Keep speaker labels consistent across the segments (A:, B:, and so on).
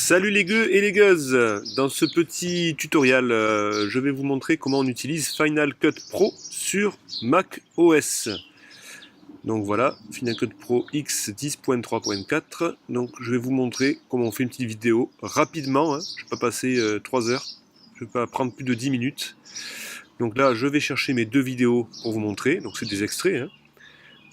A: Salut les gueux et les gueuses. Dans ce petit tutoriel, je vais vous montrer comment on utilise Final Cut Pro sur Mac OS. Donc voilà, Final Cut Pro X 10.3.4. Donc je vais vous montrer comment on fait une petite vidéo rapidement, hein. Je ne vais pas passer 3 heures, je ne vais pas prendre plus de 10 minutes. Donc là, je vais chercher mes deux vidéos pour vous montrer. Donc c'est des extraits, hein.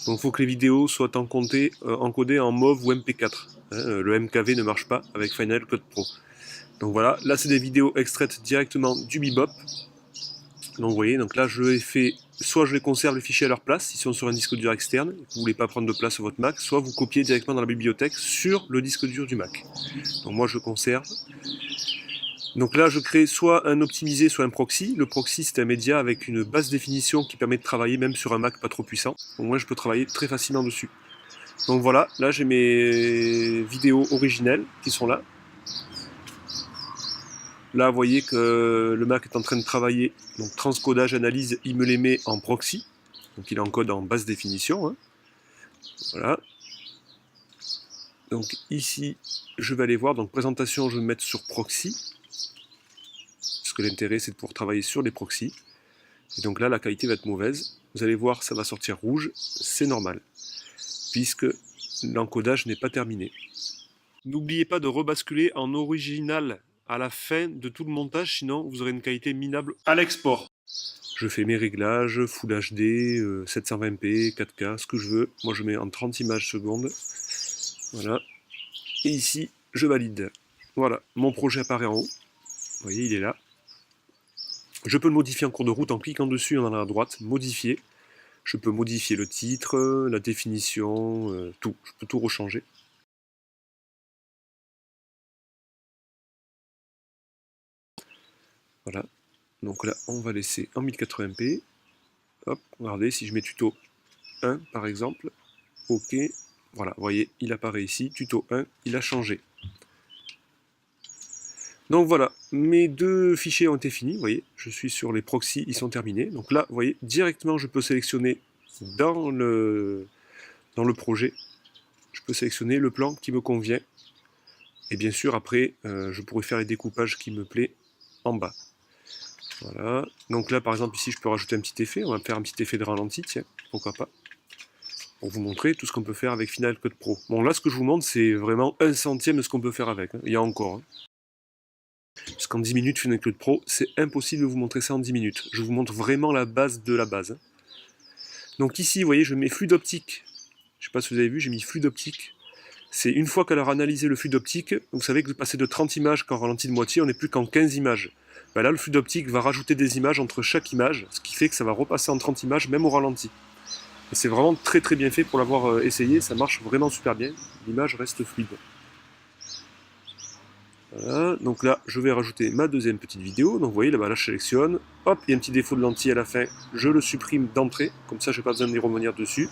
A: Donc il faut que les vidéos soient encodées en MOV ou MP4. Le MKV ne marche pas avec Final Cut Pro. Donc voilà, là c'est des vidéos extraites directement du Bebop. Donc vous voyez, donc là je les fais, soit je les conserve les fichiers à leur place, s'ils sont sur un disque dur externe, vous ne voulez pas prendre de place sur votre Mac, soit vous copiez directement dans la bibliothèque sur le disque dur du Mac. Donc moi je conserve. Donc là je crée soit un optimisé, soit un proxy. Le proxy c'est un média avec une basse définition qui permet de travailler même sur un Mac pas trop puissant. Donc moi je peux travailler très facilement dessus. Donc voilà, là j'ai mes vidéos originelles qui sont là. Là, vous voyez que le Mac est en train de travailler. Donc transcodage, analyse, il me les met en proxy. Donc il encode en basse définition, hein. Voilà. Donc ici, je vais aller voir. Donc présentation, je vais me mettre sur proxy. Parce que l'intérêt, c'est de pouvoir travailler sur les proxys. Et donc là, la qualité va être mauvaise. Vous allez voir, ça va sortir rouge. C'est normal. Puisque l'encodage n'est pas terminé. N'oubliez pas de rebasculer en original à la fin de tout le montage, sinon vous aurez une qualité minable à l'export. Je fais mes réglages, Full HD, 720p, 4K, ce que je veux. Moi je mets en 30 images secondes. Voilà. Et ici, je valide. Voilà, mon projet apparaît en haut. Vous voyez, il est là. Je peux le modifier en cours de route en cliquant dessus en allant à droite, modifier. Je peux modifier le titre, la définition, tout. Je peux tout rechanger. Voilà. Donc là, on va laisser en 1080p. Hop, regardez, si je mets tuto 1 par exemple, OK, voilà, vous voyez, il apparaît ici, tuto 1, il a changé. Donc voilà, mes deux fichiers ont été finis, vous voyez, je suis sur les proxys, ils sont terminés. Donc là, vous voyez, directement, je peux sélectionner dans le projet, je peux sélectionner le plan qui me convient. Et bien sûr, après, je pourrais faire les découpages qui me plaît en bas. Voilà, donc là, par exemple, ici, je peux rajouter un petit effet, on va faire un petit effet de ralenti, tiens, pourquoi pas, pour vous montrer tout ce qu'on peut faire avec Final Cut Pro. Bon, là, ce que je vous montre, c'est vraiment 1/100 de ce qu'on peut faire avec, hein. Il y a encore, hein. Parce qu'en 10 minutes, Final Cut Pro, c'est impossible de vous montrer ça en 10 minutes. Je vous montre vraiment la base de la base, hein. Donc ici, vous voyez, je mets flux d'optique. Je ne sais pas si vous avez vu, j'ai mis flux d'optique. C'est une fois qu'elle a analysé le flux d'optique, vous savez que vous passez de 30 images quand ralenti de moitié, on n'est plus qu'en 15 images. Ben là, le flux d'optique va rajouter des images entre chaque image, ce qui fait que ça va repasser en 30 images, même au ralenti. C'est vraiment très très bien fait pour l'avoir essayé, ça marche vraiment super bien, l'image reste fluide. Voilà, donc là je vais rajouter ma deuxième petite vidéo, donc vous voyez là-bas, là je sélectionne, hop, il y a un petit défaut de lentille à la fin, je le supprime d'entrée, comme ça je n'ai pas besoin d'y revenir dessus.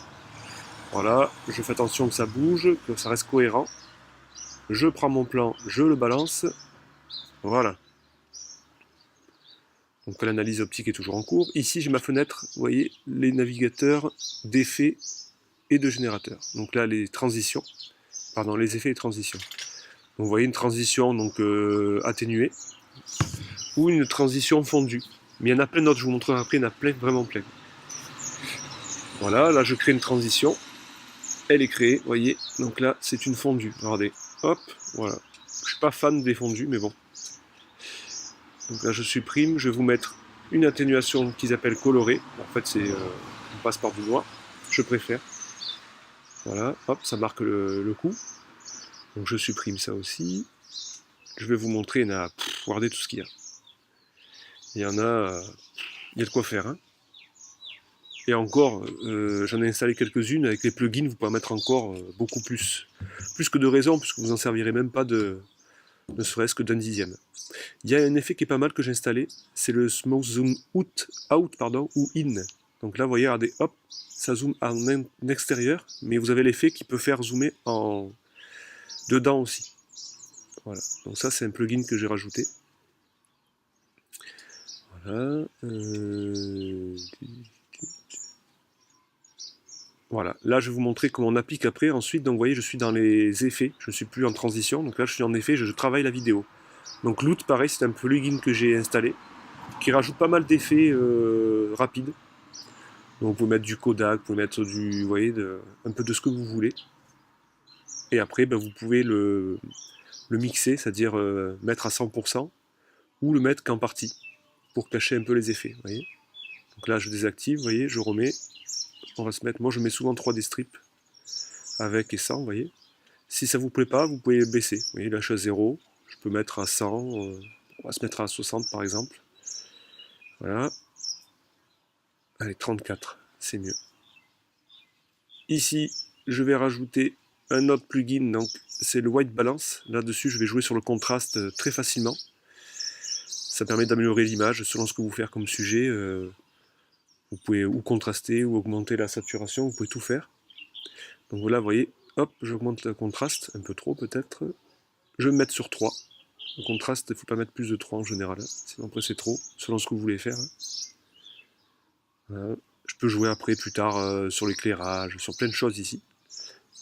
A: Voilà, je fais attention que ça bouge, que ça reste cohérent. Je prends mon plan, je le balance, voilà. Donc l'analyse optique est toujours en cours. Ici j'ai ma fenêtre, vous voyez, les navigateurs d'effets et de générateurs. Donc là les transitions, pardon, les effets et transitions. Donc vous voyez une transition donc atténuée ou une transition fondue. Mais il y en a plein d'autres, je vous montrerai après, il y en a plein, vraiment plein. Voilà, là je crée une transition. Elle est créée, vous voyez. Donc là c'est une fondue. Regardez, hop, voilà. Je suis pas fan des fondus, mais bon. Donc là je supprime, je vais vous mettre une atténuation qu'ils appellent colorée. En fait c'est on passe par du noir, je préfère. Voilà, hop, ça marque le coup. Donc je supprime ça aussi. Je vais vous montrer, regardez tout ce qu'il y a. Il y en a, il y a de quoi faire, hein. Et encore, j'en ai installé quelques-unes, avec les plugins vous pouvez en mettre encore beaucoup plus. Plus que de raison, puisque vous n'en servirez même pas ne serait-ce que d'un dixième. Il y a un effet qui est pas mal que j'ai installé, c'est le Smooth Zoom Out, ou In. Donc là, vous voyez, regardez, hop, ça zoome en extérieur, mais vous avez l'effet qui peut faire zoomer en dedans aussi. Voilà, donc ça c'est un plugin que j'ai rajouté. Voilà. Voilà, là je vais vous montrer comment on applique après. Ensuite, donc vous voyez, je suis dans les effets, je ne suis plus en transition, donc là je suis en effet, je travaille la vidéo. Donc Loot, pareil, c'est un plugin que j'ai installé, qui rajoute pas mal d'effets rapides. Donc vous pouvez mettre du Kodak, vous pouvez mettre du, vous voyez, un peu de ce que vous voulez. Et après, ben, vous pouvez le mixer, c'est-à-dire mettre à 100%, ou le mettre qu'en partie, pour cacher un peu les effets, vous voyez. Donc là je désactive, vous voyez, je remets. On va se mettre, moi je mets souvent 3D strip avec et sans, vous voyez. Si ça vous plaît pas, vous pouvez baisser. Vous voyez, là je suis à 0, je peux mettre à 100, on va se mettre à 60 par exemple. Voilà. Allez, 34, c'est mieux. Ici, je vais rajouter un autre plugin, donc c'est le White Balance. Là-dessus, je vais jouer sur le contraste très facilement. Ça permet d'améliorer l'image selon ce que vous faites comme sujet. Vous pouvez ou contraster ou augmenter la saturation, vous pouvez tout faire. Donc voilà, vous voyez, hop, j'augmente le contraste, un peu trop peut-être. Je vais me mettre sur 3. Le contraste, il ne faut pas mettre plus de 3 en général, sinon après c'est trop, selon ce que vous voulez faire. Voilà. Je peux jouer après, plus tard, sur l'éclairage, sur plein de choses ici.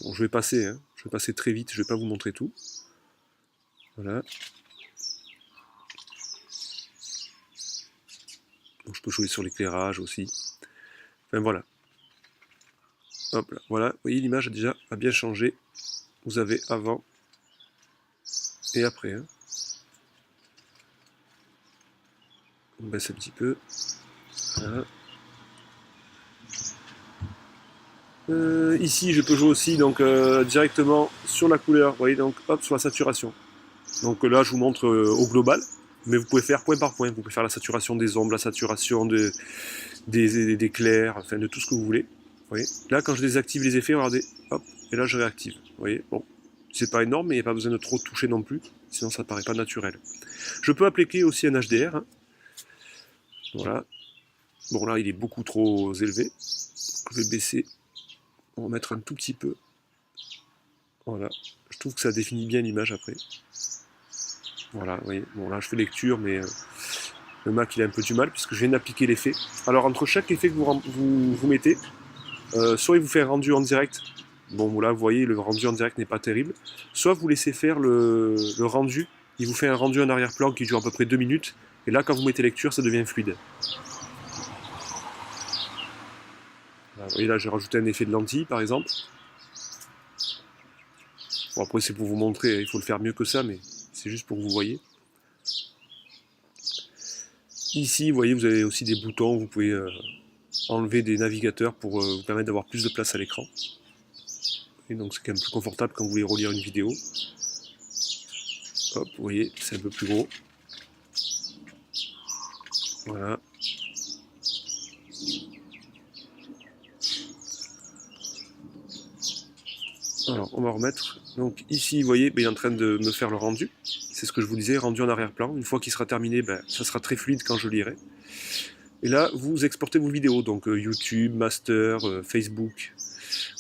A: Bon, je vais passer, je vais passer très vite, je ne vais pas vous montrer tout. Voilà. Donc je peux jouer sur l'éclairage aussi. Enfin voilà. Hop là, voilà, vous voyez l'image déjà a bien changé. Vous avez avant et après. On baisse un petit peu. Voilà. Ici je peux jouer aussi donc directement sur la couleur, vous voyez, donc hop, sur la saturation. Donc là je vous montre au global, mais vous pouvez faire point par point, vous pouvez faire la saturation des ombres, la saturation des clairs, enfin de tout ce que vous voulez. Vous voyez, là quand je désactive les effets, regardez, hop, et là je réactive. Vous voyez, bon, c'est pas énorme, mais il n'y a pas besoin de trop toucher non plus, sinon ça paraît pas naturel. Je peux appliquer aussi un HDR, voilà. Bon là il est beaucoup trop élevé, je vais baisser. On va mettre un tout petit peu. Voilà. Je trouve que ça définit bien l'image après. Voilà, vous voyez. Bon, là, je fais lecture, mais le Mac, il a un peu du mal, puisque je viens d'appliquer l'effet. Alors, entre chaque effet que vous mettez, soit il vous fait un rendu en direct. Bon, là, vous voyez, le rendu en direct n'est pas terrible. Soit vous laissez faire le rendu. Il vous fait un rendu en arrière-plan qui dure à peu près 2 minutes. Et là, quand vous mettez lecture, ça devient fluide. Voilà, vous voyez, là, j'ai rajouté un effet de lentille, par exemple. Bon, après, c'est pour vous montrer, il faut le faire mieux que ça, mais c'est juste pour que vous voyez. Ici, vous voyez, vous avez aussi des boutons, vous pouvez enlever des navigateurs pour vous permettre d'avoir plus de place à l'écran. Et donc c'est quand même plus confortable quand vous voulez relire une vidéo. Hop, vous voyez, c'est un peu plus gros. Voilà. Alors, on va remettre. Donc ici, vous voyez, il est en train de me faire le rendu. C'est ce que je vous disais, rendu en arrière-plan. Une fois qu'il sera terminé, ça sera très fluide quand je lirai. Et là, vous exportez vos vidéos, donc YouTube, Master, Facebook.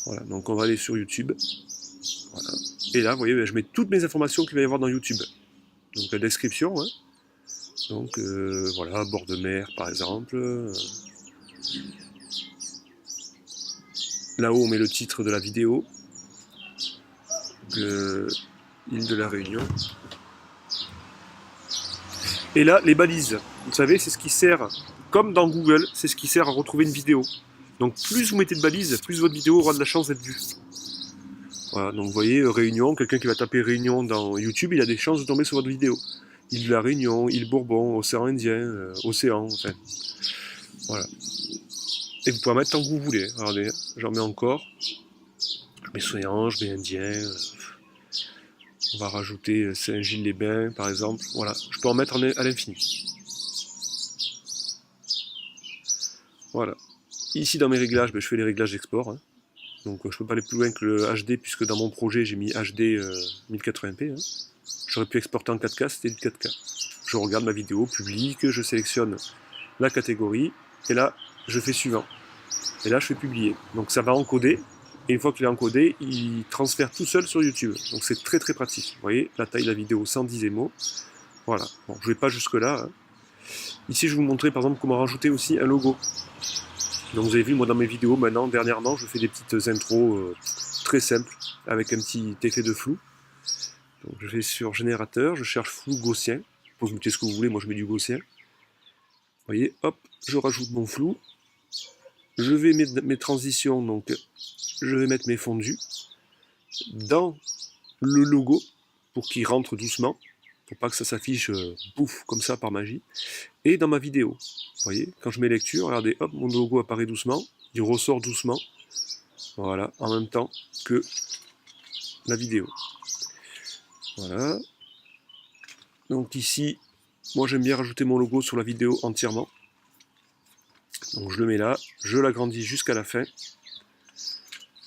A: Voilà, donc on va aller sur YouTube. Voilà. Et là, vous voyez, je mets toutes mes informations qu'il va y avoir dans YouTube. Donc la description, donc voilà, bord de mer par exemple. Là-haut, on met le titre de la vidéo. Île de la Réunion. Et là, les balises. Vous savez, c'est ce qui sert, comme dans Google, c'est ce qui sert à retrouver une vidéo. Donc plus vous mettez de balises, plus votre vidéo aura de la chance d'être vue. Voilà, donc vous voyez, Réunion, quelqu'un qui va taper Réunion dans YouTube, il a des chances de tomber sur votre vidéo. Île de la Réunion, île Bourbon, océan Indien, océan, enfin. Voilà. Et vous pouvez en mettre tant que vous voulez. Regardez, j'en mets encore. Je mets océan, je mets Indien. On va rajouter Saint-Gilles-les-Bains, par exemple. Voilà, je peux en mettre à l'infini. Voilà. Ici, dans mes réglages, je fais les réglages d'export. Donc, je ne peux pas aller plus loin que le HD, puisque dans mon projet, j'ai mis HD 1080p. J'aurais pu exporter en 4K, c'était du 4K. Je regarde ma vidéo, publique, je sélectionne la catégorie, et là, je fais suivant. Et là, je fais publier. Donc, ça va encoder. Et une fois qu'il est encodé, il transfère tout seul sur YouTube. Donc c'est très très pratique. Vous voyez, la taille de la vidéo 110 émo. Voilà. Bon, je ne vais pas jusque là. Ici, je vais vous montrer par exemple comment rajouter aussi un logo. Donc vous avez vu, moi dans mes vidéos maintenant, dernièrement, je fais des petites intros très simples, avec un petit effet de flou. Donc je vais sur générateur, je cherche flou gaussien. Vous mettez ce que vous voulez, moi je mets du gaussien. Vous voyez, hop, je rajoute mon flou. Je vais mettre mes transitions, donc je vais mettre mes fondus dans le logo pour qu'il rentre doucement, pour pas que ça s'affiche pouf comme ça par magie. Et dans ma vidéo, vous voyez, quand je mets lecture, regardez, hop, mon logo apparaît doucement, il ressort doucement, voilà, en même temps que la vidéo. Voilà. Donc ici, moi j'aime bien rajouter mon logo sur la vidéo entièrement. Donc je le mets là, je l'agrandis jusqu'à la fin.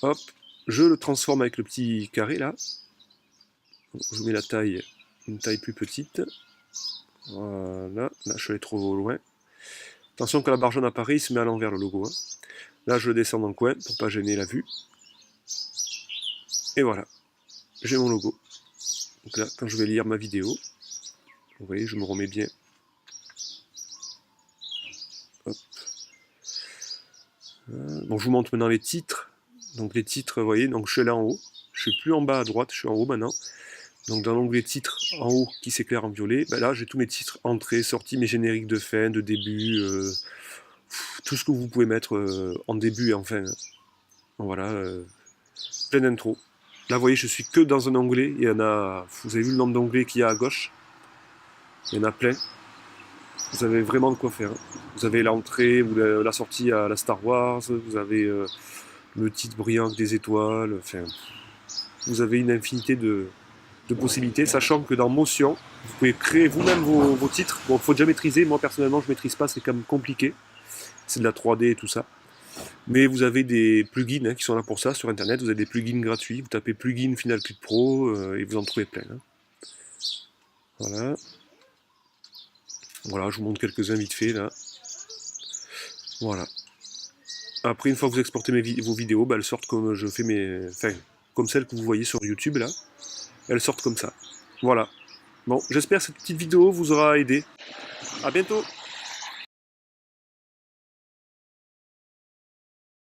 A: Hop, je le transforme avec le petit carré là. Donc, je mets la taille, une taille plus petite. Voilà, là je suis allé trop loin. Attention quand la barre jaune apparaît, il se met à l'envers le logo. Hein. Là je le descends dans le coin pour pas gêner la vue. Et voilà, j'ai mon logo. Donc là, quand je vais lire ma vidéo, vous voyez, je me remets bien. Hop. Donc je vous montre maintenant les titres. Donc les titres, vous voyez, donc je suis là en haut. Je suis plus en bas à droite, je suis en haut maintenant. Donc dans l'onglet titres en haut qui s'éclaire en violet, ben là j'ai tous mes titres, entrées, sorties, mes génériques de fin, de début, tout ce que vous pouvez mettre en début et en fin. Donc voilà, plein d'intro. Là vous voyez, je suis que dans un onglet, il y en a, vous avez vu le nombre d'onglets qu'il y a à gauche, il y en a plein. Vous avez vraiment de quoi faire. Vous avez l'entrée, la sortie à la Star Wars, vous avez le titre brillant avec des étoiles, enfin, vous avez une infinité de possibilités, sachant que dans Motion, vous pouvez créer vous-même vos titres. Bon, il faut déjà maîtriser, moi personnellement je ne maîtrise pas, c'est quand même compliqué. C'est de la 3D et tout ça. Mais vous avez des plugins qui sont là pour ça sur internet, vous avez des plugins gratuits, vous tapez plugin Final Cut Pro et vous en trouvez plein. Hein. Voilà. Voilà, je vous montre quelques-uns vite fait là. Voilà. Après, une fois que vous exportez vos vidéos, bah, elles sortent comme je fais comme celles que vous voyez sur YouTube là. Elles sortent comme ça. Voilà. Bon, j'espère que cette petite vidéo vous aura aidé. À bientôt.